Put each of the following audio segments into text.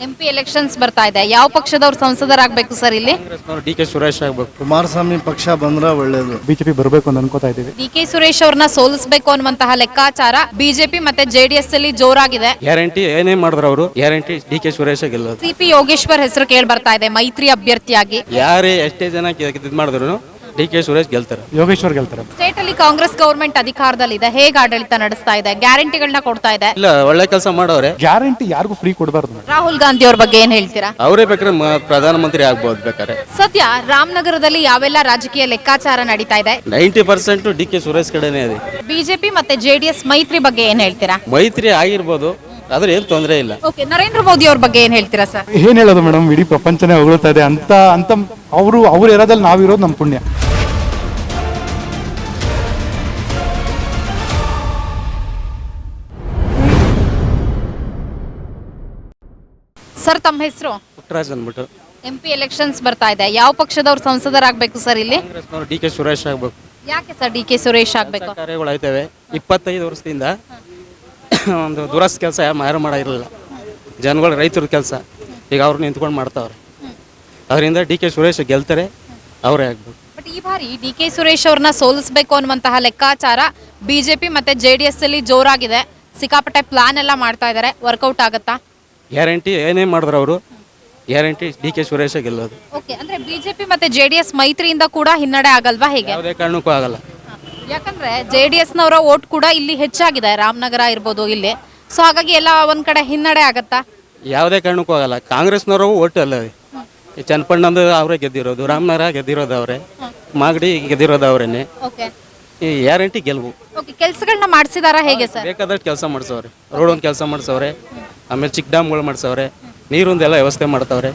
MP elections ಬರ್ತಾ ಇದೆ. ಯಾವ ಪಕ್ಷದವರು ಸಂಸದರಾಗಬೇಕು ಸರ್ ಇಲ್ಲಿ? ಡಿ.ಕೆ. ಸುರೇಶ್ ಆಗಬೇಕು. ಕುಮಾರಸ್ವಾಮಿ ಪಕ್ಷ ಬಂದ್ರೆ ಒಳ್ಳೇದು. ಬಿಜೆಪಿ ಬರಬೇಕು ಅಂತ ಅನ್ಕೋತಾ ಇದ್ದೀವಿ. ಡಿ.ಕೆ. ಸುರೇಶ್ ಅವ್ರನ್ನ ಸೋಲಿಸಬೇಕು ಅನ್ನುವಂತಹ ಲೆಕ್ಕಾಚಾರ ಬಿಜೆಪಿ ಮತ್ತೆ ಜೆಡಿಎಸ್ ಅಲ್ಲಿ ಜೋರಾಗಿದೆ. ಗ್ಯಾರಂಟಿ ಏನೇ ಮಾಡಿದ್ರು ಅವರು ಗ್ಯಾರಂಟಿ ಡಿ.ಕೆ. ಸುರೇಶ್ ಗೆಲ್ಲೋದು. ಸಿ.ಪಿ. ಯೋಗೇಶ್ವರ್ ಹೆಸರು ಕೇಳಿ ಬರ್ತಾ ಇದೆ ಮೈತ್ರಿ ಅಭ್ಯರ್ಥಿಯಾಗಿ. ಯಾರೇ ಎಷ್ಟೇ ಜನ ಇದು ಮಾಡಿದ್ರು ಡಿ.ಕೆ. ಸುರೇಶ್ ಗೆಲ್ತಾರೆ. ಯೋಗೇಶ್ವರ್ ಗೆಲ್ತಾರೆ. ಸ್ಟೇಟ್ ಅಲ್ಲಿ ಕಾಂಗ್ರೆಸ್ ಗವರ್ಮೆಂಟ್ ಅಧಿಕಾರದಲ್ಲಿದೆ. ಹೇಗೆ ಆಡಳಿತ ನಡೆಸ್ತಾ ಇದೆ? ಗ್ಯಾರಂಟಿಗಳನ್ನ ಕೊಡ್ತಾ ಇದೆ. ಇಲ್ಲ, ಒಳ್ಳೆ ಕೆಲಸ ಮಾಡವ್ರೆ. ಗ್ಯಾರಂಟಿ ಯಾರಿಗೂ ಫ್ರೀ ಕೊಡಬಾರ್ದು. ರಾಹುಲ್ ಗಾಂಧಿ ಅವ್ರ ಬಗ್ಗೆ ಏನ್ ಹೇಳ್ತೀರಾ? ಅವರೇ ಬೇಕಾದ್ರೆ ಪ್ರಧಾನಮಂತ್ರಿ ಆಗ್ಬೋದು ಬೇಕಾರೆ. ಸದ್ಯ ರಾಮನಗರದಲ್ಲಿ ಯಾವೆಲ್ಲ ರಾಜಕೀಯ ಲೆಕ್ಕಾಚಾರ ನಡೀತಾ ಇದೆ? 90% ಡಿ.ಕೆ. ಸುರೇಶ್ ಕಡೆನೇ ಇದೆ. ಬಿಜೆಪಿ ಮತ್ತೆ ಜೆಡಿಎಸ್ ಮೈತ್ರಿ ಬಗ್ಗೆ ಏನ್ ಹೇಳ್ತೀರಾ? ಮೈತ್ರಿ ಆಗಿರ್ಬೋದು, ಆದ್ರೆ ಏನು ತೊಂದರೆ ಇಲ್ಲ. ಓಕೆ, ನರೇಂದ್ರ ಮೋದಿ ಅವ್ರ ಬಗ್ಗೆ ಏನ್ ಹೇಳ್ತೀರಾ ಸರ್? ಏನ್ ಹೇಳೋದು ಮೇಡಮ್, ಇಡೀ ಪ್ರಪಂಚನೇ ಹೊಗಳ್ತಾ ಇದೆ ಅಂತ ಅವ್ರು ಇರೋದಲ್ಲಿ ನಾವಿರೋದು ನಮ್ಮ ಪುಣ್ಯ. ಸರ್, ತಮ್ಮ ಹೆಸರು? ಪುಟ್ಟರಾಜ್ ಅಂದ್ಬಿಟ್ಟು. MP ಎಲೆಕ್ಷನ್ಸ್ ಬರ್ತಾ ಇದೆ. ಯಾವ ಪಕ್ಷದವ್ರು ಸಂಸದರಾಗಬೇಕು ಸರ್ ಇಲ್ಲಿ? ಡಿ.ಕೆ. ಸುರೇಶ್ ಆಗಬೇಕು. ಯಾಕೆ ಸರ್ ಡಿ.ಕೆ. ಸುರೇಶ್ ಆಗಬೇಕು? ಕಾರ್ಯಗಳು ಆಯ್ತವೆ. 25 ವರ್ಷದಿಂದ ಒಂದು ದುರಸ್ತ ಕೆಲಸ ಯಾರು ಮಾಡಿರಲಿಲ್ಲ. ಜನಗಳು ರೈತರ ಕೆಲಸ ಈಗ ಅವ್ರು ನಿಂತ್ಕೊಂಡು ಮಾಡ್ತಾವ್ರೆ. ಅದರಿಂದ ಡಿ.ಕೆ. ಸುರೇಶ್ ಗೆಲ್ತಾರೆ, ಅವರೇ ಆಗ್ಬೇಕು. ಬಟ್ ಈ ಬಾರಿ ಡಿ.ಕೆ. ಸುರೇಶ್ ಅವ್ರನ್ನ ಸೋಲಿಸಬೇಕು ಅನ್ನುವಂತಹ ಲೆಕ್ಕಾಚಾರ ಬಿಜೆಪಿ ಮತ್ತೆ ಜೆಡಿಎಸ್ ಅಲ್ಲಿ ಜೋರಾಗಿದೆ. ಸಿಕ್ಕಾಪಟ್ಟೆ ಪ್ಲಾನ್ ಎಲ್ಲ ಮಾಡ್ತಾ ಇದ್ದಾರೆ. ವರ್ಕೌಟ್ ಆಗುತ್ತಾ? ಗ್ಯಾರಂಟಿ ಏನೇ ಮಾಡಿದ್ರು ಅವರು ಗ್ಯಾರಂಟಿ ಡಿ.ಕೆ. ಸುರೇಶ್ ಗೆಲ್ಲೋದು. ಓಕೆ, ಅಂದ್ರೆ ಬಿಜೆಪಿ ಮತ್ತೆ ಜೆಡಿಎಸ್ ಮೈತ್ರಿಯಿಂದ ಕೂಡ ಹಿನ್ನಡೆ ಆಗಲ್ವಾ? ಹೇಗೆ? ಯಾವುದೇ ಕಾರಣಕ್ಕೂ ಆಗಲ್ಲ. ಯಾಕಂದ್ರೆ ಜೆಡಿಎಸ್ ನವರ ಓಟ್ ಕೂಡ ಇಲ್ಲಿ ಹೆಚ್ಚಾಗಿದೆ, ರಾಮನಗರ ಇರ್ಬೋದು ಇಲ್ಲಿ. ಸೊ ಹಾಗಾಗಿ ಎಲ್ಲ ಒಂದ್ ಕಡೆ ಹಿನ್ನಡೆ ಆಗತ್ತಾ? ಯಾವುದೇ ಕಾರಣಕ್ಕೂ ಆಗಲ್ಲ. ಕಾಂಗ್ರೆಸ್ನವರು ಓಟ್ ಅಲ್ಲ. ಈ ಚನ್ನಪಣ್ಣಂದು ಅವರೇ ಗೆದ್ದಿರೋದು, ರಾಮನಗರ ಗೆದ್ದಿರೋದು ಅವರೇ, ಮಾಗಡಿ ಗೆದ್ದಿರೋದು ಅವರೇನೆ. ಓಕೆ, ಈ ಗ್ಯಾರಂಟಿ ಗೆಲುವು. ಓಕೆ, ಕೆಲಸಗಳನ್ನ ಮಾಡಿಸಿದಾರ ಹೇಗೆ ಸರ್? ಬೇಕಾದಷ್ಟು ಕೆಲಸ ಮಾಡಿಸವ್ರೆ. ರೋಡ್ ಒಂದು ಕೆಲಸ ಮಾಡಿಸವ್ರೆ, ಆಮೇಲೆ ಚಿಕ್ಕ ಡ್ಯಾಮ್ಗಳು ಮಾಡಿಸವ್ರೆ, ನೀರೊಂದೆಲ್ಲ ವ್ಯವಸ್ಥೆ ಮಾಡ್ತಾವ್ರೆ.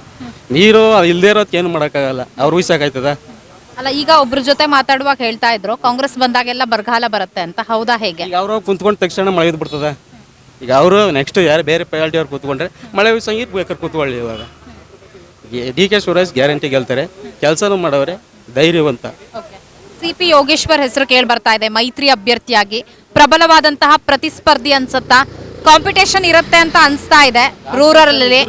ನೀರು ಇಲ್ಲದೇ ಇರೋದಕ್ಕೆ ಏನು ಮಾಡೋಕ್ಕಾಗಲ್ಲ. ಅವ್ರು ಉಯ್ಸಾಕಾಯ್ತದ? ಅಲ್ಲ, ಈಗ ಒಬ್ರ ಜೊತೆ ಮಾತಾಡುವಾಗ ಹೇಳ್ತಾ ಇದ್ರು ಕಾಂಗ್ರೆಸ್ ಬಂದಾಗೆಲ್ಲ ಬರಗಾಲ ಬರುತ್ತೆ ಅಂತ. ಹೌದಾ? ಹೇಗೆ? ಈಗ ಅವರು ಕುಂತ್ಕೊಂಡ ತಕ್ಷಣ ಮಳೆ ಬಿಡ್ತದ. ಈಗ ಅವರು ನೆಕ್ಸ್ಟ್ ಯಾರು ಬೇರೆ ಪಾರ್ಟಿ ಅವ್ರು ಕೂತ್ಕೊಂಡ್ರೆ ಮಳೆ ಸಂಗೀತ ಬೇಕಾದ್ರೆ ಕೂತ್ಕೊಳ್ಳಿ. ಇವಾಗ ಡಿ.ಕೆ. ಸುರೇಶ್ ಗ್ಯಾರಂಟಿ ಗೆಲ್ತಾರೆ, ಕೆಲಸನೂ ಮಾಡವ್ರೆ, ಧೈರ್ಯವಂತ. ಸಿ.ಪಿ. ಯೋಗೇಶ್ವರ್ ಹೆಸರು ಕೇಳಿ ಬರ್ತಾ ಇದೆ ಮೈತ್ರಿ ಅಭ್ಯರ್ಥಿಯಾಗಿ. ಪ್ರಬಲವಾದಂತಹ ಪ್ರತಿಸ್ಪರ್ಧಿ ಅನ್ಸುತ್ತಾ? ಕಾಂಪಿಟೇಷನ್ ಇರುತ್ತೆ ಅಂತ ಅನ್ಸ್ತಾ ಇದೆ ರೂರಲ್ ಅಲ್ಲಿ.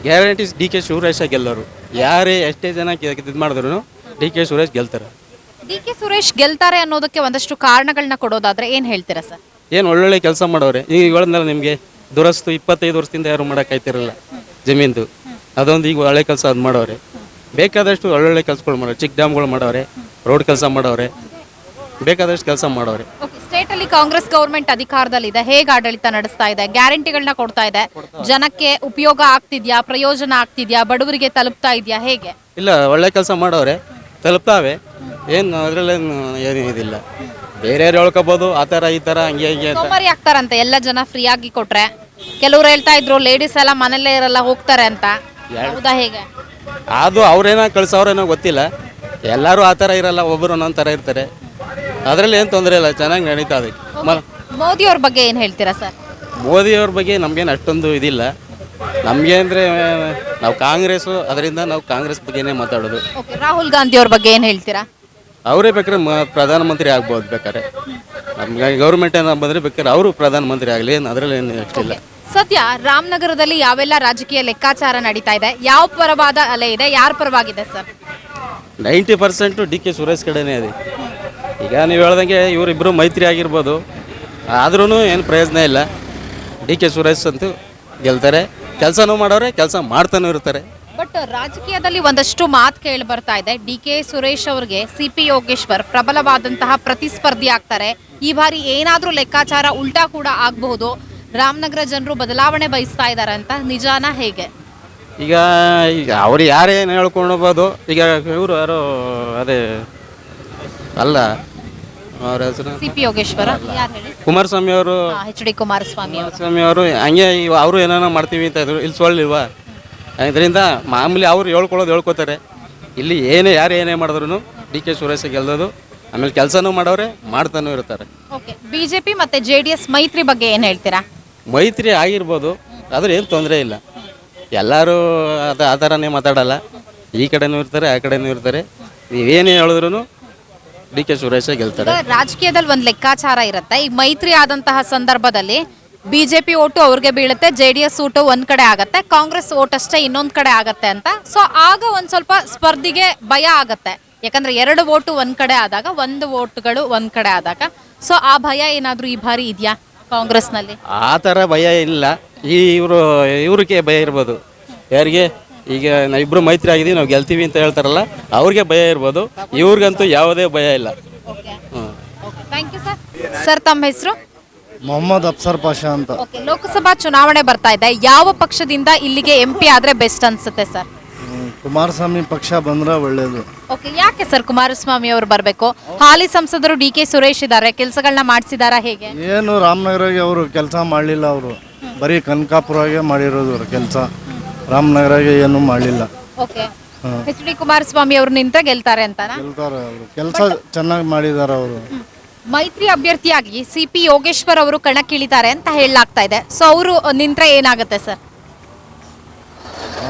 ಗ್ಯಾರಂಟಿ ಡಿ.ಕೆ. ಸುರೇಶ್ ಗೆಲ್ಲೋರು. ಯಾರೇ ಎಷ್ಟೇ ಜನ ಇದು ಮಾಡಿದ್ರು ಡಿ.ಕೆ. ಸುರೇಶ್ ಗೆಲ್ತಾರೆ. ಡಿ.ಕೆ. ಸುರೇಶ್ ಗೆಲ್ತಾರೆ ಅನ್ನೋದಕ್ಕೆ ಒಂದಷ್ಟು ಕಾರಣಗಳನ್ನ ಕೊಡೋದಾದ್ರೆ ಏನ್ ಹೇಳ್ತೀರಾ ಸರ್? ಏನು ಒಳ್ಳೊಳ್ಳೆ ಕೆಲಸ ಮಾಡವ್ರೆ. ಈಗ ಹೇಳಿದ್ನಲ್ಲ ನಿಮಗೆ, ದುರಸ್ತು 25 ವರ್ಷದಿಂದ ಯಾರು ಮಾಡೋಕ್ಕಾಯ್ತಿರಲ್ಲ ಜಮೀನ್ದು. ಅದೊಂದು ಈಗ ಒಳ್ಳೆ ಕೆಲಸ ಅದು ಮಾಡವ್ರೆ. ಬೇಕಾದಷ್ಟು ಒಳ್ಳೊಳ್ಳೆ ಕೆಲಸಗಳು ಮಾಡವ್ರೆ. ಚಿಕ್ಕ ಡ್ಯಾಮ್ಗಳು ಮಾಡವ್ರೆ, ರೋಡ್ ಕೆಲಸ ಮಾಡವ್ರೆ, ಬೇಕಾದಷ್ಟು ಕೆಲಸ ಮಾಡವ್ರೆ. ಸ್ಟೇಟ್ ಅಲ್ಲಿ ಕಾಂಗ್ರೆಸ್ ಗವರ್ಮೆಂಟ್ ಅಧಿಕಾರದಲ್ಲಿದೆ. ಹೇಗೆ ಆಡಳಿತ ನಡೆಸ್ತಾ ಇದೆ? ಗ್ಯಾರಂಟಿಗಳನ್ನ ಕೊಡ್ತಾ ಇದೆ. ಜನಕ್ಕೆ ಉಪಯೋಗ ಆಗ್ತಿದ್ಯಾ? ಪ್ರಯೋಜನ ಆಗ್ತಿದ್ಯಾ? ಬಡವರಿಗೆ ತಲುಪ್ತಾ ಇದೆಯಾ? ಹೇಗೆ? ಇಲ್ಲ, ಒಳ್ಳೆ ಕೆಲಸ ಮಾಡವ್ರೆ, ತಲುಪ್ತಾವೆ. ಏನು ಅದರಲ್ಲೇನು ಏನು ಇದಿಲ್ಲ. ಬೇರೆಯವ್ರು ಹೇಳ್ಕೋಬೋದು ಆ ಥರ ಈ ಥರ ಹಂಗೆ ಹಂಗೆ ಅಂತ. ಸೋಮಾರಿ ಆಗ್ತಾರಂತೆ ಎಲ್ಲ ಜನ ಫ್ರೀ ಆಗಿ ಕೊಟ್ರೆ. ಕೆಲವ್ರು ಹೇಳ್ತಾ ಇದ್ರು ಲೇಡೀಸ್ ಎಲ್ಲ ಮನೆಯಲ್ಲೇ ಇರಲ್ಲ, ಹೋಗ್ತಾರೆ ಅಂತ. ಹೌದಾ? ಹೇಗೆ? ಅದು ಅವ್ರೇನೋ ಕಳ್ಸವ್ರೇನೋ ಗೊತ್ತಿಲ್ಲ. ಎಲ್ಲರೂ ಆ ಥರ ಇರಲ್ಲ, ಒಬ್ಬರು ಒಂದೊಂದು ಥರ ಇರ್ತಾರೆ. ಅದರಲ್ಲಿ ಏನು ತೊಂದರೆ ಇಲ್ಲ, ಚೆನ್ನಾಗಿ ನಡೀತಾ ಇದೆ. ಮೋದಿ ಅವ್ರ ಬಗ್ಗೆ ಏನು ಹೇಳ್ತೀರಾ ಸರ್? ಮೋದಿಯವ್ರ ಬಗ್ಗೆ ನಮಗೇನು ಅಷ್ಟೊಂದು ಇದಿಲ್ಲ. ನಮಗೆ ಅಂದರೆ ನಾವು ಕಾಂಗ್ರೆಸ್ಸು, ಅದರಿಂದ ನಾವು ಕಾಂಗ್ರೆಸ್ ಬಗ್ಗೆನೇ ಮಾತಾಡೋದು. ರಾಹುಲ್ ಗಾಂಧಿ ಅವ್ರ ಬಗ್ಗೆ ಏನು ಹೇಳ್ತೀರಾ? ಅವರೇ ಬೇಕಾದ್ರೆ ಪ್ರಧಾನಮಂತ್ರಿ ಆಗ್ಬೋದು ಬೇಕಾರೆ. ನಮ್ಗೆ ಗೌರ್ಮೆಂಟ್ ಏನೋ ಬಂದರೆ ಬೇಕಾದ್ರೆ ಅವರು ಪ್ರಧಾನಮಂತ್ರಿ ಆಗಲಿ, ಏನು ಅದರಲ್ಲಿ ಏನು ಅಷ್ಟಿಲ್ಲ. ಸದ್ಯ ರಾಮನಗರದಲ್ಲಿ ಯಾವೆಲ್ಲ ರಾಜಕೀಯ ಲೆಕ್ಕಾಚಾರ ನಡೀತಾ ಇದೆ? ಯಾವ ಪರವಾದ ಅಲೆ ಇದೆ? ಯಾರ ಪರವಾಗಿದೆ ಸರ್? 90% ಡಿ.ಕೆ. ಸುರೇಶ್ ಕಡೆನೇ ಇದೆ. ಈಗ ನೀವು ಹೇಳ್ದಂಗೆ ಇವರಿಬ್ಬರು ಮೈತ್ರಿ ಆಗಿರ್ಬೋದು, ಆದ್ರೂ ಏನು ಪ್ರಯೋಜನ ಇಲ್ಲ. ಡಿ.ಕೆ. ಸುರೇಶ್ ಅಂತೂ ಗೆಲ್ತಾರೆ. ಕೆಲಸನೂ ಮಾಡೋರೆ, ಕೆಲಸ ಮಾಡ್ತಾನೂ ಇರ್ತಾರೆ. ಬಟ್ ರಾಜಕೀಯದಲ್ಲಿ ಒಂದಷ್ಟು ಮಾತು ಕೇಳಿ ಬರ್ತಾ ಇದೆ. ಡಿ.ಕೆ. ಸುರೇಶ್ ಅವ್ರಿಗೆ ಸಿ.ಪಿ. ಯೋಗೇಶ್ವರ್ ಪ್ರಬಲವಾದಂತಹ ಪ್ರತಿಸ್ಪರ್ಧಿ ಆಗ್ತಾರೆ. ಈ ಬಾರಿ ಏನಾದರೂ ಲೆಕ್ಕಾಚಾರ ಉಲ್ಟಾ ಕೂಡ ಆಗಬಹುದು. ರಾಮನಗರ ಜನರು ಬದಲಾವಣೆ ಬಯಸ್ತಾ ಇದ್ದಾರೆ ಅಂತ. ನಿಜಾನ? ಹೇಗೆ? ಈಗ ಅವ್ರು ಯಾರೇನು ಹೇಳ್ಕೊಳ್ಬೋದು. ಈಗ ಇವರು ಯಾರು ಅದೇ ಅಲ್ಲ, ಅವ್ರ ಹೆಸರು ಸಿ.ಪಿ. ಯೋಗೇಶ್ವರ ಯಾರು ಹೇಳಿ? ಕುಮಾರಸ್ವಾಮಿ ಅವರು. H.D. ಕುಮಾರಸ್ವಾಮಿ ಅವರು ಹಂಗೆ ಅವರು ಏನಾರ ಮಾಡ್ತೀವಿ ಅಂತ ಇದ್ರು. ಇಲ್ಲಿ ಸೋಲಿಲ್ವಾ? ಇದರಿಂದ ಮಾಮೂಲಿ ಅವ್ರು ಹೇಳ್ಕೋತಾರೆ. ಇಲ್ಲಿ ಯಾರು ಏನೇ ಮಾಡಿದ್ರು ಡಿ.ಕೆ. ಸುರೇಶ್ ಗೆಲ್ಲೋದು. ಆಮೇಲೆ ಕೆಲಸನೂ ಮಾಡವ್ರೆ, ಮಾಡ್ತಾನೂ ಇರ್ತಾರೆ. ಓಕೆ, ಬಿಜೆಪಿ ಮತ್ತೆ ಜೆಡಿಎಸ್ ಮೈತ್ರಿ ಬಗ್ಗೆ ಏನು ಹೇಳ್ತೀರಾ? ಮೈತ್ರಿ ಆಗಿರ್ಬೋದು, ಆದ್ರೆ ಏನು ತೊಂದರೆ ಇಲ್ಲ. ಎಲ್ಲರೂ ಆ ಥರನೇ ಮಾತಾಡಲ್ಲ. ಈ ಕಡೆನೂ ಇರ್ತಾರೆ, ಆ ಕಡೆನೂ ಇರ್ತಾರೆ. ನೀವೇನೇ ಹೇಳಿದ್ರು ಡಿ.ಕೆ. ಸುರೇಶ್ ಗೆಲ್ತಾರೆ. ರಾಜಕೀಯದಲ್ಲಿ ಒಂದು ಲೆಕ್ಕಾಚಾರ ಇರುತ್ತೆ. ಈಗ ಮೈತ್ರಿ ಆದಂತಹ ಸಂದರ್ಭದಲ್ಲಿ ಬಿಜೆಪಿ ಓಟು ಅವ್ರಿಗೆ ಬೀಳುತ್ತೆ, JDS ಓಟು ಒಂದ್ ಕಡೆ ಆಗತ್ತೆ, ಕಾಂಗ್ರೆಸ್ ಓಟ್ ಅಷ್ಟೇ ಇನ್ನೊಂದ್ ಕಡೆ ಆಗತ್ತೆ ಅಂತ. ಸೊ ಆಗ ಒಂದ್ ಸ್ವಲ್ಪ ಸ್ಪರ್ಧಿಗೆ ಭಯ ಆಗತ್ತೆ, ಯಾಕಂದ್ರೆ 2 ಓಟು ಒಂದ್ ಕಡೆ ಆದಾಗ, 1 ಓಟುಗಳು ಒಂದ್ ಕಡೆ ಆದಾಗ. ಸೊ ಆ ಭಯ ಏನಾದ್ರೂ ಈ ಬಾರಿ ಇದೆಯಾ ಕಾಂಗ್ರೆಸ್ನಲ್ಲಿ? ಆ ಥರ ಭಯ ಇಲ್ಲ. ಇವ್ರಿಗೆ ಭಯ ಇರ್ಬೋದು. ಯಾರಿಗೆ ಈಗ ನಾವಿಬ್ರು ಮೈತ್ರಿ ಆಗಿದ್ದೀವಿ, ನಾವು ಗೆಲ್ತೀವಿ ಅಂತ ಹೇಳ್ತಾರಲ್ಲ, ಅವ್ರಿಗೆ ಭಯ ಇರ್ಬೋದು. ಇವ್ರಿಗಂತೂ ಯಾವುದೇ ಭಯ ಇಲ್ಲ. Thank you sir. ಸರ್ ತಮ್ಮ ಹೆಸರು? ಮೊಹಮ್ಮದ್ ಅಫ್ಸರ್ ಪಾಷಾ ಅಂತ. ಓಕೆ, ಲೋಕಸಭಾ ಚುನಾವಣೆ ಬರ್ತಾ ಇದೆ, ಯಾವ ಪಕ್ಷದಿಂದ ಇಲ್ಲಿಗೆ MP ಆದ್ರೆ ಬೆಸ್ಟ್ ಅನ್ಸುತ್ತೆ ಸರ್? ಕುಮಾರಸ್ವಾಮಿ ಪಕ್ಷ ಬಂದ್ರೆ ಒಳ್ಳೇದು. ಓಕೆ, ಯಾಕೆ ಸರ್ ಕುಮಾರಸ್ವಾಮಿ ಅವರು ಬರಬೇಕು? ಹಾಲಿ ಸಂಸದರು DK ಸುರೇಶ್ ಇದ್ದಾರೆ, ಕೆಲಸಗಳನ್ನ ಮಾಡಿಸಿದಾರಾ ಹೇಗೆ? ಏನು ರಾಮನಗರಗೆ ಅವರು ಕೆಲಸ ಮಾಡಲಿಲ್ಲ. ಅವರು ಬರೀ ಕನಕಾಪುರಗೆ ಮಾಡಿರೋದು ಅವ್ರ ಕೆಲಸ. ರಾಮನಗರಗೆ ಏನು ಮಾಡಲಿಲ್ಲ. ಓಕೆ, HD ಕುಮಾರಸ್ವಾಮಿ ಅವರು ನಿಂತ ಗೆಲ್ತಾರೆ ಅಂತಾನಾ? ಗೆಲ್ತಾರೆ ಅವರು, ಕೆಲಸ ಚೆನ್ನಾಗಿ ಮಾಡಿದ್ದಾರೆ ಅವರು. ಮೈತ್ರಿ ಅಭ್ಯರ್ಥಿಯಾಗಿ CP ಯೋಗೇಶ್ವರ್ ಅವರು ಕಣಕ್ಕಿಳಿತಾರೆ ಅಂತ ಹೇಳಲಾಗ್ತಾ ಇದೆ. ಸೊ ಅವರು ನಿಂತ್ರೆ ಏನಾಗುತ್ತೆ ಸರ್?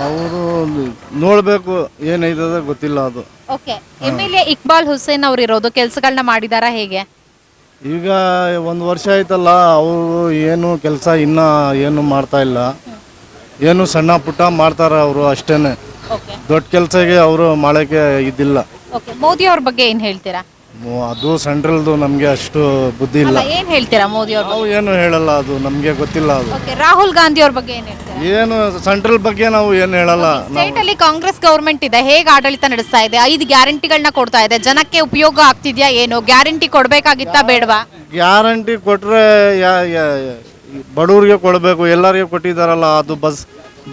ಅವರು ನೋಡಬೇಕು, ಏನೈತದ ಗೊತ್ತಿಲ್ಲ ಅದು. ಓಕೆ, MLA ಇಕ್ಬಾಲ್ ಹುಸೇನ್ ಅವರು ಇರೋದು, ಕೆಲಸಗಳನ್ನ ಮಾಡಿದಾರಾ ಹೇಗೆ? ಈಗ 1 ವರ್ಷ ಆಯ್ತಲ್ಲ, ಅವರು ಏನು ಕೆಲಸ ಇನ್ನೂ ಏನು ಮಾಡ್ತಾ ಇಲ್ಲ. ಏನು ಸಣ್ಣ ಪುಟ್ಟ ಮಾಡ್ತಾರೆ ಅವರು ಅಷ್ಟೇನೆ. ಓಕೆ, ದೊಡ್ಡ ಕೆಲಸಗೆ ಅವರು ಮಾಡೋಕ್ಕೆ ಇದಿಲ್ಲ. ಓಕೆ, ಮೋದಿ ಅವ್ರ ಬಗ್ಗೆ ಏನ್ ಹೇಳ್ತೀರಾ? ಅದು ಸೆಂಟ್ರಲ್ದು ನಮಗೆ ಅಷ್ಟು ಬುದ್ಧಿ ಇಲ್ಲ. ಅಲ್ಲ, ಏನ್ ಹೇಳ್ತೀರಾ ಮೋದಿ ಅವ್ರ ನಾವು ಏನು ಹೇಳಲ್ಲ, ಅದು ನಮಗೆ ಗೊತ್ತಿಲ್ಲ. ಅದು ಓಕೆ, ರಾಹುಲ್ ಗಾಂಧಿ ಅವ್ರ ಬಗ್ಗೆ ಏನ್ ಹೇಳ್ತೀರಾ? ಏನು ಸೆಂಟ್ರಲ್ ಬಗ್ಗೆ ನಾವು ಏನು ಹೇಳಲ್ಲ. ಸ್ಟೇಟ್ ಅಲ್ಲಿ ಕಾಂಗ್ರೆಸ್ ಗವರ್ಮೆಂಟ್ ಇದೆ, ಹೇಗೆ ಆಡಳಿತ ನಡೆಸ್ತಾ ಇದೆ? 5 ಗ್ಯಾರಂಟಿಗಳನ್ನ ಕೊಡ್ತಾ ಇದೆ, ಜನಕ್ಕೆ ಉಪಯೋಗ ಆಗ್ತಿದ್ಯಾ ಏನು? ಗ್ಯಾರಂಟಿ ಕೊಡ್ಬೇಕಾಗಿತ್ತಾ ಬೇಡವಾ? ಗ್ಯಾರಂಟಿ ಕೊಟ್ಟರೆ ಬಡವ್ರಿಗೆ ಕೊಡಬೇಕು, ಎಲ್ಲರಿಗೆ ಕೊಟ್ಟಿದ್ದಾರಲ್ಲ. ಅದು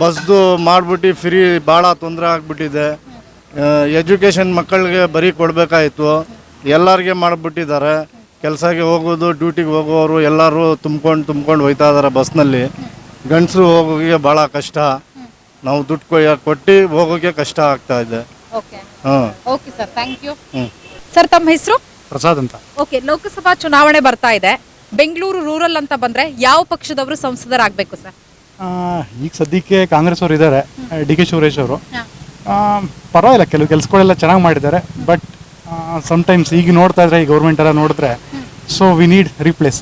ಬಸ್ದು ಮಾಡಿಬಿಟ್ಟು ಫ್ರೀ ಭಾಳ ತೊಂದರೆ ಆಗಿಬಿಟ್ಟಿದೆ. ಎಜುಕೇಷನ್ ಮಕ್ಕಳಿಗೆ ಬರೀ ಕೊಡಬೇಕಾಯಿತು, ಎಲ್ಲರಿಗೆ ಮಾಡಿಬಿಟ್ಟಿದ್ದಾರೆ. ಕೆಲಸಕ್ಕೆ ಹೋಗೋದು, ಡ್ಯೂಟಿಗೆ ಹೋಗೋರು ಎಲ್ಲರೂ ತುಂಬ್ಕೊಂಡು ಹೋಯ್ತಾ ಇದ್ದಾರೆ ಬಸ್ನಲ್ಲಿ. ಗಂಡಸರು ಹೋಗೋಕ್ಕೆ ಭಾಳ ಕಷ್ಟ. ನಾವು ದುಡ್ಡು ಕೊಟ್ಟು ಹೋಗೋಕ್ಕೆ ಕಷ್ಟ ಆಗ್ತಾ ಇದೆ. ಓಕೆ, ಹಾಂ, okay sir, thank you. Sir ತಮ್ಮ ಹೆಸರು? ಪ್ರಸಾದ್ ಅಂತ. ಓಕೆ, ಲೋಕಸಭಾ ಚುನಾವಣೆ ಬರ್ತಾ ಇದೆ, ಬೆಂಗಳೂರು ರೂರಲ್ ಅಂತ ಬಂದ್ರೆ ಯಾವ ಪಕ್ಷದವರು ಸಂಸದರಾಗಬೇಕು ಸರ್? ಈಗ ಸದ್ಯಕ್ಕೆ ಕಾಂಗ್ರೆಸ್ ಅವರು ಇದ್ದಾರೆ, DK ಸುರೇಶ್ ಅವರು. ಪರವಾಗಿಲ್ಲ, ಕೆಲವು ಕೆಲಸಗಳೆಲ್ಲ ಚೆನ್ನಾಗಿ ಮಾಡಿದ್ದಾರೆ. ಬಟ್ ಸಮ್ಟೈಮ್ಸ್ ಈಗ ನೋಡ್ತಾ ಇದ್ರೆ, ಈ ಗೌರ್ಮೆಂಟ್ ಎಲ್ಲ ನೋಡಿದ್ರೆ, ಸೊ ವಿ ನೀಡ್ ರೀಪ್ಲೇಸ್.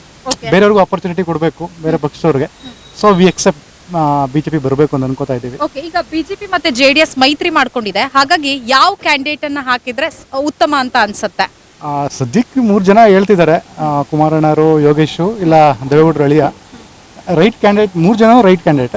ಬೇರೆಯವ್ರಿಗೂ ಆಪರ್ಚುನಿಟಿ ಕೊಡಬೇಕು, ಬೇರೆ ಪಕ್ಷದವ್ರಿಗೆ. ಸೊ ವಿ ಎಕ್ಸೆಪ್ಟ್ BJP ಬರಬೇಕು ಅಂತ ಅನ್ಕೋತಾ ಇದ್ದೀವಿ. ಓಕೆ, ಈಗ BJP ಮತ್ತೆ JDS ಮೈತ್ರಿ ಮಾಡ್ಕೊಂಡಿದೆ, ಹಾಗಾಗಿ ಯಾವ ಕ್ಯಾಂಡಿಡೇಟ್ ಅನ್ನ ಹಾಕಿದ್ರೆ ಉತ್ತಮ ಅಂತ ಅನ್ಸುತ್ತೆ? ಸದ್ಯಕ್ಕೆ 3 ಜನ ಹೇಳ್ತಿದ್ದಾರೆ, ಕುಮಾರಣ್ಣರು, ಯೋಗೇಶು, ಇಲ್ಲ ದೇವೇಗೌಡರು ಅಳಿಯ. ರೈಟ್ ಕ್ಯಾಂಡಿಡೇಟ್ 3 ಜನ ರೈಟ್ ಕ್ಯಾಂಡಿಡೇಟ್.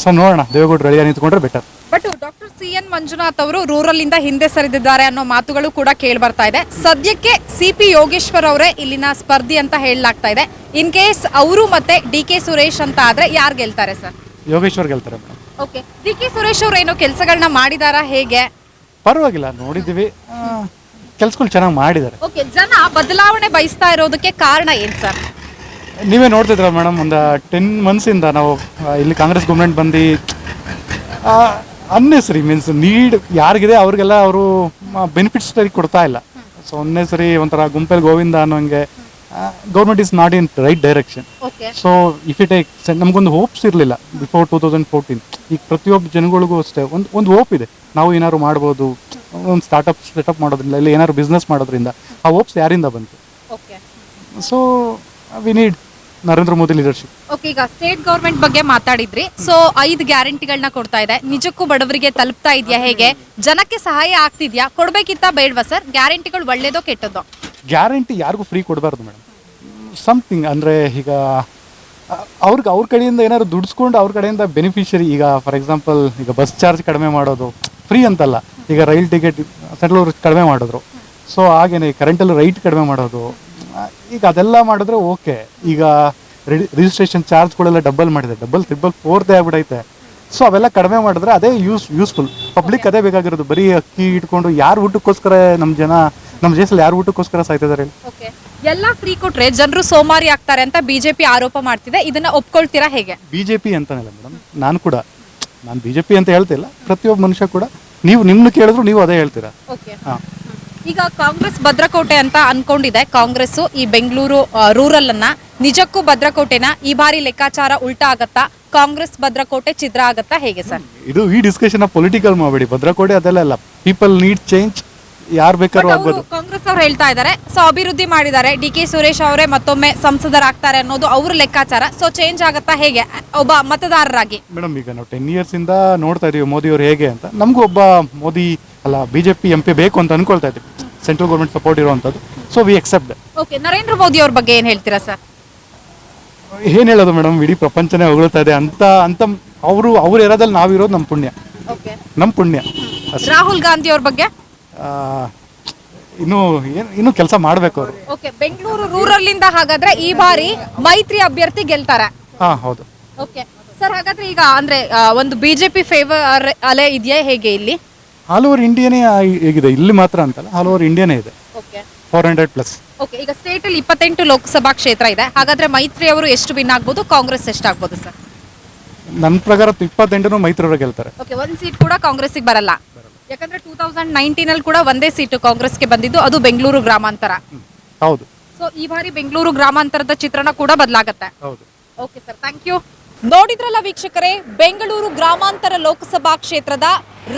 ಸೊ ನೋಡೋಣ, ದೇವೇಗೌಡರು ಅಳಿಯ ನಿಂತ್ಕೊಂಡ್ರೆ better. But doctor CN Manjunath ಅವರು ರೂರಲ್ ಇಂದ ಹಿಂದೆ ಸರಿದಿದ್ದಾರೆ ಅನ್ನೋ ಮಾತುಗಳು ಕೂಡ ಕೇಳಿ ಬರ್ತಾ ಇದೆ. ಸದ್ಯಕ್ಕೆ CP ಯೋಗೇಶ್ವರ್ ಅವರೇ ಇಲ್ಲಿನ ಸ್ಪರ್ಧಿ ಅಂತ ಹೇಳಲಾಗ್ತಾ ಇದೆ. ಇನ್ ಕೇಸ್ ಅವರು ಮತ್ತೆ DK ಸುರೇಶ್ ಅಂತ ಆದ್ರೆ ಯಾರು ಗೆಲ್ತಾರೆ ಸರ್? ಯೋಗೇಶ್ವರ್ ಗೆಲ್ತಾರೆ. ಓಕೆ, DK ಸುರೇಶ್ ಅವರು ಏನೋ ಕೆಲಸಗಳನ್ನ ಮಾಡಿದಾರಾ ಹೇಗೆ? ಪರವಾಗಿಲ್ಲ, ನೋಡಿದ್ದೀವಿ, ಕೆಲಸಗಳು ಚೆನ್ನಾಗಿ ಮಾಡಿದ್ದಾರೆ. ಓಕೆ, ಜನ ಬದಲಾವಣೆ ಬಯಸ್ತಾ ಇರೋದಕ್ಕೆ ಕಾರಣ ಏನು ಸರ್? ನೀವೇ ನೋಡ್ತಿದ್ರ ಮೇಡಮ್, ಒಂದು 10 ಮಂತ್ಸಿಂದ ನಾವು ಇಲ್ಲಿ ಕಾಂಗ್ರೆಸ್ ಗೌರ್ಮೆಂಟ್ ಬಂದು ಅನ್ನೆಸರಿ ಮೀನ್ಸ್ ನೀಡ್ ಯಾರಿಗಿದೆ ಅವ್ರಿಗೆಲ್ಲ ಅವರು ಬೆನಿಫಿಟ್ಸ್ ಕೊಡ್ತಾ ಇಲ್ಲ. ಸೊ ಅನ್ನೆಸರಿ ಒಂಥರ ಗುಂಪಲ್ಲಿ ಗೋವಿಂದ ಅನ್ನೋಂಗೆ government is not in right direction. So if it ನಮಗೊಂದು ಹೋಪ್ಸ್ ಇರಲಿಲ್ಲ ಬಿಫೋರ್ 2014. ಈಗ ಪ್ರತಿಯೊಬ್ಬ ಜನಗಳಿಗೂ ಅಷ್ಟೇ ಒಂದು ಹೋಪ್ ಇದೆ, ನಾವು ಏನಾದ್ರು ಮಾಡ್ಬೋದು, ಒಂದು ಸೆಟಪ್ ಮಾಡೋದ್ರಿಂದ, ಇಲ್ಲ ಏನಾದ್ರು ಬಿಸ್ನೆಸ್ ಮಾಡೋದ್ರಿಂದ. ಆ ಹೋಪ್ಸ್ ಯಾರಿಂದ ಬಂತು? So we need Narendra Modi leadership. Okay, ಈಗ ಸ್ಟೇಟ್ ಗೌರ್ಮೆಂಟ್ ಬಗ್ಗೆ ಮಾತಾಡಿದ್ರಿ. ಸೊ 5 ಗ್ಯಾರಂಟಿಗಳನ್ನ ಕೊಡ್ತಾ ಇದೆ, ನಿಜಕ್ಕೂ ಬಡವರಿಗೆ ತಲುಪ್ತಾ ಇದೆಯಾ ಹೇಗೆ? ಜನಕ್ಕೆ ಸಹಾಯ ಆಗ್ತಿದ್ಯಾ? ಕೊಡ್ಬೇಕಿತ್ತ ಬೇಡವಾ ಸರ್? ಗ್ಯಾರಂಟಿಗಳು ಒಳ್ಳೇದೋ ಕೆಟ್ಟದ್ದೋ? ಗ್ಯಾರಂಟಿ ಯಾರಿಗೂ ಫ್ರೀ ಕೊಡಬಾರ್ದು ಮೇಡಮ್. ಸಮಥಿಂಗ್ ಅಂದರೆ ಈಗ ಅವ್ರ ಕಡೆಯಿಂದ ಏನಾದ್ರು ದುಡಿಸ್ಕೊಂಡು ಅವ್ರ ಕಡೆಯಿಂದ ಬೆನಿಫಿಷರಿ. ಈಗ ಫಾರ್ ಎಕ್ಸಾಂಪಲ್, ಈಗ ಬಸ್ ಚಾರ್ಜ್ ಕಡಿಮೆ ಮಾಡೋದು, ಫ್ರೀ ಅಂತಲ್ಲ, ಈಗ ರೈಲ್ ಟಿಕೆಟ್ ಸೆಂಟ್ರಲ್ ಕಡಿಮೆ ಮಾಡಿದ್ರು. ಸೊ ಹಾಗೇನೆ ಕರೆಂಟಲ್ಲಿ ರೈಟ್ ಕಡಿಮೆ ಮಾಡೋದು. ಈಗ ಅದೆಲ್ಲ ಮಾಡಿದ್ರೆ ಓಕೆ. ಈಗ ರಿಜಿಸ್ಟ್ರೇಷನ್ ಚಾರ್ಜ್ಗಳೆಲ್ಲ ಡಬಲ್ ಮಾಡಿದೆ, ಡಬಲ್ ಟ್ರಿಬಲ್ 4th ಆಗ್ಬಿಡೈತೆ. ಸೊ ಅವೆಲ್ಲ ಕಡಿಮೆ ಮಾಡಿದ್ರೆ ಅದೇ ಯೂಸ್ಫುಲ್. ಪಬ್ಲಿಕ್ ಅದೇ ಬೇಕಾಗಿರೋದು. ಬರೀ ಅಕ್ಕಿ ಇಟ್ಕೊಂಡು ಯಾರು ಊಟಕ್ಕೋಸ್ಕರ ನಮ್ಮ ದೇಶದಲ್ಲಿ ಯಾರು ಊಟಕ್ಕೋಸ್ಕರ ಸಾಯ್ತಿದ್ದಾರೆ? ಎಲ್ಲ ಫ್ರೀ ಕೊಟ್ರೆ ಜನರು ಸೋಮಾರಿ ಆಗ್ತಾರೆ ಅಂತ BJP ಆರೋಪ ಮಾಡ್ತಿದೆ, ಇದನ್ನ ಒಪ್ಕೊಳ್ತೀರಾ ಹೇಗೆ? BJP ಅಂತಾನಲ್ಲ ಮೇಡಮ್, ನಾನು BJP ಅಂತ ಹೇಳ್ತಿಲ್ಲ. ಪ್ರತಿಯೊಬ್ಬ ಮನುಷ್ಯ ಕೂಡ ನಿಮ್ಮನ್ನು ಕೇಳಿದ್ರು ನೀವು ಅದೇ ಹೇಳ್ತೀರಾ. ಈಗ ಕಾಂಗ್ರೆಸ್ ಭದ್ರಕೋಟೆ ಅಂತ ಅನ್ಕೊಂಡಿದೆ ಕಾಂಗ್ರೆಸ್ ಈ ಬೆಂಗಳೂರು ರೂರಲ್ ಅನ್ನ. ನಿಜಕ್ಕೂ ಭದ್ರಕೋಟೆನ ಈ ಬಾರಿ ಲೆಕ್ಕಾಚಾರ ಉಲ್ಟಾ ಆಗತ್ತಾ? ಕಾಂಗ್ರೆಸ್ ಭದ್ರಕೋಟೆ ಛಿದ್ರ ಆಗತ್ತಾ ಹೇಗೆ ಸರ್? ಈ ಡಿಸ್ಕಷನ್ ಪೊಲಿಟಿಕಲ್ ಮಾಡಬೇಡಿ. ಭದ್ರಕೋಟೆ ಅದೆಲ್ಲ ಅಲ್ಲ. People need change. ಯಾರು ಬೇಕಾದ್ರೂ But ಆಗ್ಬೋದು. ಅವ್ರು ಕಾಂಗ್ರೆಸ್ ಅವ್ರು ಹೇಳ್ತಾ ಇದ್ದಾರೆ ಸೊ ಅಭಿವೃದ್ಧಿ ಮಾಡಿದ್ದಾರೆ, ಡಿ ಕೆ ಸುರೇಶ್ ಅವರೇ ಮತ್ತೊಮ್ಮೆ ಸಂಸದರಾಗ್ತಾರೆ ಅನ್ನೋದು ಅವ್ರ ಲೆಕ್ಕಾಚಾರ. ಸೊ ಚೇಂಜ್ ಆಗತ್ತಾ ಹೇಗೆ ಒಬ್ಬ ಮತದಾರರಾಗಿ? ಮೇಡಮ್ ಈಗ ನಾವು 10 ಇಯರ್ಸಿಂದ ನೋಡ್ತಾ ಇದೀವಿ ಮೋದಿ ಅವರು ಹೇಗೆ ಅಂತ. ನಮಗೂ ಒಬ್ಬ ಮೋದಿ ಅಲ್ಲ BJP MP ಬೇಕು ಅಂತ ಅನ್ಕೊಳ್ತಾ ಇದ್ದೀವಿ, ಸೆಂಟ್ರಲ್ ಗೌರ್ಮೆಂಟ್ ಸಪೋರ್ಟ್ ಇರುವಂಥದ್ದು. So we accept. Okay, Narendra Modi ಅವ್ರ ಬಗ್ಗೆ ಏನ್ ಹೇಳ್ತೀರಾ ಸರ್? ಏನು ಹೇಳೋದು ಮೇಡಮ್, ಇಡೀ ಪ್ರಪಂಚನೇ ಹೊಗಳ್ತಾ ಇದೆ ಅಂತ ಅಂತ ಅವ್ರು ಇರೋದಲ್ಲಿ ನಾವಿರೋದು ನಮ್ಮ ಪುಣ್ಯ, ಓಕೆ. ನಮ್ಮ ಪುಣ್ಯ ಅಷ್ಟೇ. ರಾಹುಲ್ ಗಾಂಧಿ ಅವ್ರ ಬಗ್ಗೆ? ಇನ್ನೂ ಕೆಲಸ ಮಾಡಬೇಕು ಅವರು. ಓಕೆ, ಬೆಂಗಳೂರು ರೂರಲ್ ಇಂದ ಹಾಗಾದ್ರೆ ಈ ಬಾರಿ ಮೈತ್ರಿ ಅಭ್ಯರ್ಥಿ ಗೆಲ್ತಾರೆ? ಹಾಂ ಹೌದು. ಓಕೆ ಸರ್, ಹಾಗಾದ್ರೆ ಈಗ ಅಂದ್ರೆ ಒಂದು ಬಿಜೆಪಿ ಫೇವರ್ ಅಲೆ ಇದೆಯಾ ಹೇಗೆ ಇಲ್ಲಿ? ಆಲ್ ಓವರ್ ಇಂಡಿಯಾನೇ ಹೇಗಿದೆ, ಇಲ್ಲಿ ಮಾತ್ರ ಅಂತಲ್ಲ, ಆಲ್ ಓವರ್ ಇಂಡಿಯಾನೇ ಇದೆ. ಓಕೆ 400+. ಓಕೆ, ಈಗ ಸ್ಟೇಟ್ ಅಲ್ಲಿ 28 ಲೋಕಸಭಾ ಕ್ಷೇತ್ರ ಇದೆ. ಹಾಗಾದ್ರೆ ಮೈತ್ರಿ ಅವರು ಎಷ್ಟು ವಿನ್ ಆಗ್ಬೋದು, ಕಾಂಗ್ರೆಸ್ ಎಷ್ಟಾಗ್ಬೋದು ಸರ್? ನನ್ನ ಪ್ರಕಾರ 28 ಮೈತ್ರಿಯವರು ಗೆಲ್ತಾರೆ. ಓಕೆ, ಒಂದು ಸೀಟ್ ಕೂಡ ಕಾಂಗ್ರೆಸ್ಗೆ ಬರಲ್ಲ, ಯಾಕಂದ್ರೆ 2019 ಅಲ್ಲಿ ಕೂಡ ಒಂದೇ ಸೀಟು ಕಾಂಗ್ರೆಸ್ಗೆ ಬಂದಿದ್ದು, ಅದು ಬೆಂಗಳೂರು ಗ್ರಾಮಾಂತರ. ಹೌದು ಸೊ ಈ ಬಾರಿ ಬೆಂಗಳೂರು ಗ್ರಾಮಾಂತರದ ಚಿತ್ರಣ ಕೂಡ ಬದಲಾಗತ್ತೆ. ಹೌದು. Okay sir, thank you. ನೋಡಿದ್ರಲ್ಲ ವೀಕ್ಷಕರೇ, ಬೆಂಗಳೂರು ಗ್ರಾಮಾಂತರ ಲೋಕಸಭಾ ಕ್ಷೇತ್ರದ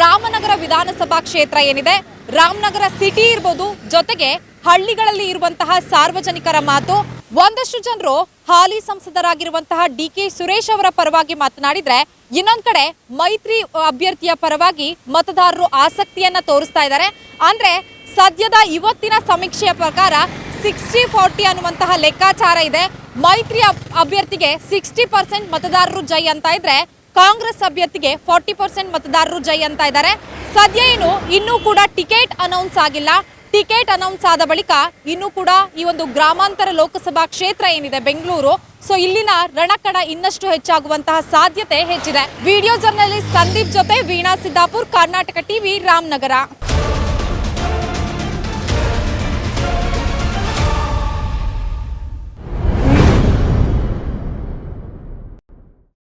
ರಾಮನಗರ ವಿಧಾನಸಭಾ ಕ್ಷೇತ್ರ ಏನಿದೆ, ರಾಮನಗರ ಸಿಟಿ ಇರ್ಬೋದು, ಜೊತೆಗೆ ಹಳ್ಳಿಗಳಲ್ಲಿ ಇರುವಂತಹ ಸಾರ್ವಜನಿಕರ ಮಾತು. ಒಂದಷ್ಟು ಜನರು ಹಾಲಿ ಸಂಸದರಾಗಿರುವಂತಹ ಡಿ ಕೆ ಸುರೇಶ್ ಅವರ ಪರವಾಗಿ ಮಾತನಾಡಿದ್ರೆ, ಇನ್ನೊಂದ್ ಕಡೆ ಮೈತ್ರಿ ಅಭ್ಯರ್ಥಿಯ ಪರವಾಗಿ ಮತದಾರರು ಆಸಕ್ತಿಯನ್ನ ತೋರಿಸ್ತಾ ಇದ್ದಾರೆ. ಅಂದ್ರೆ ಸದ್ಯದ ಇವತ್ತಿನ ಸಮೀಕ್ಷೆಯ ಪ್ರಕಾರ 60-40 ಅನ್ನುವಂತಹ ಲೆಕ್ಕಾಚಾರ ಇದೆ. ಮೈತ್ರಿ ಅಭ್ಯರ್ಥಿಗೆ 60% ಮತದಾರರು ಜೈ ಅಂತ ಇದ್ರೆ, ಕಾಂಗ್ರೆಸ್ ಅಭ್ಯರ್ಥಿಗೆ 40% ಮತದಾರರು ಜೈ ಅಂತ ಇದ್ದಾರೆ. ಸದ್ಯ ಇನ್ನೂ ಕೂಡ ಟಿಕೆಟ್ ಅನೌನ್ಸ್ ಆಗಿಲ್ಲ. ಟಿಕೆಟ್ ಅನೌನ್ಸ್ ಆದ ಬಳಿಕ ಇನ್ನೂ ಕೂಡ ಈ ಒಂದು ಗ್ರಾಮಾಂತರ ಲೋಕಸಭಾ ಕ್ಷೇತ್ರ ಏನಿದೆ ಬೆಂಗಳೂರು, ಸೊ ಇಲ್ಲಿನ ರಣಕಣ ಇನ್ನಷ್ಟು ಹೆಚ್ಚಾಗುವಂತಹ ಸಾಧ್ಯತೆ ಹೆಚ್ಚಿದೆ. ವಿಡಿಯೋ ಜರ್ನಲಿಸ್ಟ್ ಸಂದೀಪ್ ಜೊತೆ ವೀಣಾ ಸಿದ್ದಾಪುರ್, ಕರ್ನಾಟಕ ಟಿವಿ, ರಾಮನಗರ.